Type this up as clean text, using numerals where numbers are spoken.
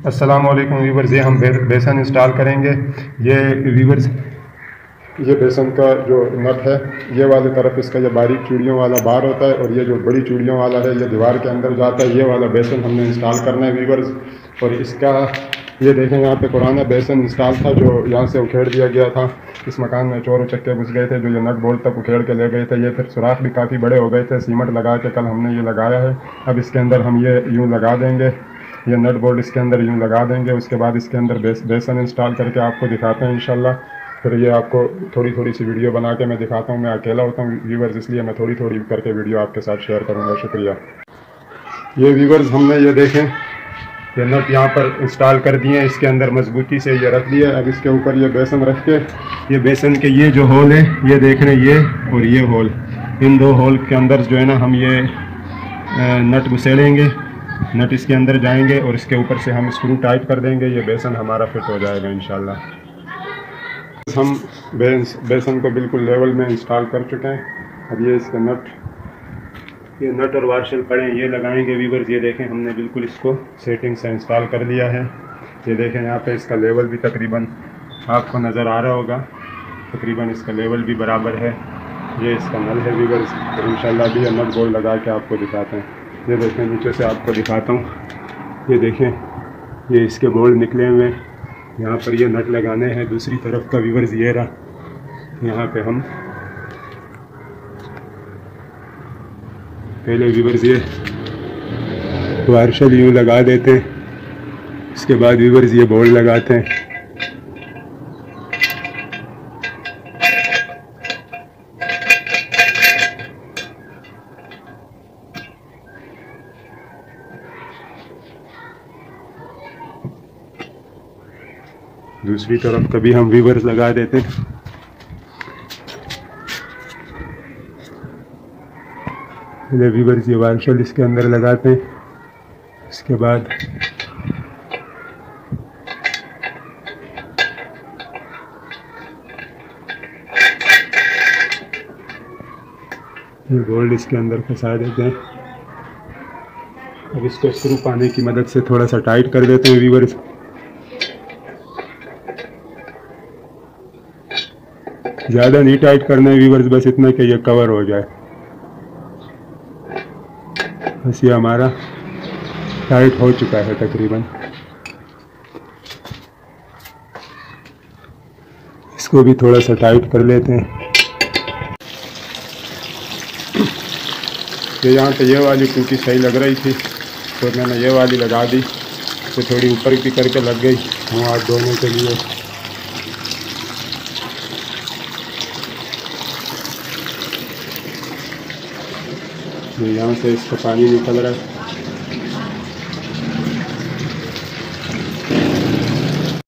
अस्सलाम वालेकुम व्यूवर्स। ये हम बेसन इंस्टॉल करेंगे। ये व्यूवर्स, ये बेसन का जो नट है, ये वाली तरफ इसका ये बारीक चूड़ियों वाला बार होता है, और ये जो बड़ी चूड़ियों वाला है ये दीवार के अंदर जाता है। ये वाला बेसन हमने इंस्टॉल करना है व्यूवर्स। और इसका ये देखें, यहाँ पे पुराना बेसन इंस्टॉल था जो यहाँ से उखेड़ दिया गया था। इस मकान में चोर उचक्के घुस गए थे जो ये नट बोल्ट तक उखेड़ के ले गए थे। ये फिर सुराख भी काफ़ी बड़े हो गए थे। सीमेंट लगा के कल हमने ये लगाया है। अब इसके अंदर हम ये यूँ लगा देंगे, ये नट बोल्ट इसके अंदर यूँ लगा देंगे। उसके बाद इसके अंदर बेसन इंस्टॉल करके आपको दिखाते हैं इंशाल्लाह। फिर ये आपको थोड़ी थोड़ी सी वीडियो बना के मैं दिखाता हूँ। मैं अकेला होता हूँ व्यूवर्स, इसलिए मैं थोड़ी थोड़ी करके वीडियो आपके साथ शेयर करूँगा। शुक्रिया। ये व्यूवर्स, हमने ये देखें, ये नट यहाँ पर इंस्टॉल कर दिए हैं। इसके अंदर मजबूती से ये रख दिया। अब इसके ऊपर ये बेसन रख के, ये बेसन के ये जो होल है ये देख रहे हैं, ये और ये होल, इन दो होल के अंदर जो है ना हम ये नट घुसेड़ेंगे। नट इसके अंदर जाएंगे और इसके ऊपर से हम स्क्रू टाइट कर देंगे। ये बेसन हमारा फिट हो जाएगा इंशाल्लाह। हम बेसन को बिल्कुल लेवल में इंस्टॉल कर चुके हैं। अब ये इसके ये नट और वाशल पड़े हैं, ये लगाएंगे व्यूवर्स। ये देखें, हमने बिल्कुल इसको सेटिंग से इंस्टॉल कर लिया है। ये देखें, यहाँ पे इसका लेवल भी तकरीबन आपको नज़र आ रहा होगा, तकरीबन इसका लेवल भी बराबर है। ये इसका नल है व्यूवर्स। तो इंशाल्लाह भी ये नट बोल्ट लगा के आपको दिखाते हैं। ये देखें, नीचे से आपको दिखाता हूँ। ये देखें, ये इसके बोल्ट निकले हुए हैं। यहाँ पर ये नट लगाने हैं। दूसरी तरफ का व्यूवर्स ये रहा, यहाँ पे हम पहले व्यूवर्स ये वार्शल यूँ लगा देते हैं। इसके बाद व्यूवर्स ये बोल्ट लगाते हैं। दूसरी तरफ कभी हम व्यूवर्स लगा देते हैं। पहले व्यूवर्स ये वार्शल इसके अंदर लगाते हैं। इसके बाद ये बोल्ट इसके अंदर फंसा देते हैं। अब इसको स्क्रू पाने की मदद से थोड़ा सा टाइट कर देते हैं व्यूवर्स। ज़्यादा नहीं टाइट करना है व्यूवर्स, बस इतना कि ये कवर हो जाए। बस ये हमारा टाइट हो चुका है तकरीबन। इसको भी थोड़ा सा टाइट कर लेते हैं। ये यहाँ पे ये वाली टूटी सही लग रही थी तो मैंने ये वाली लगा दी, तो थोड़ी ऊपर की करके लग गई मुँह हाथ धोने के लिए। यहाँ से इसका पानी निकल रहा है।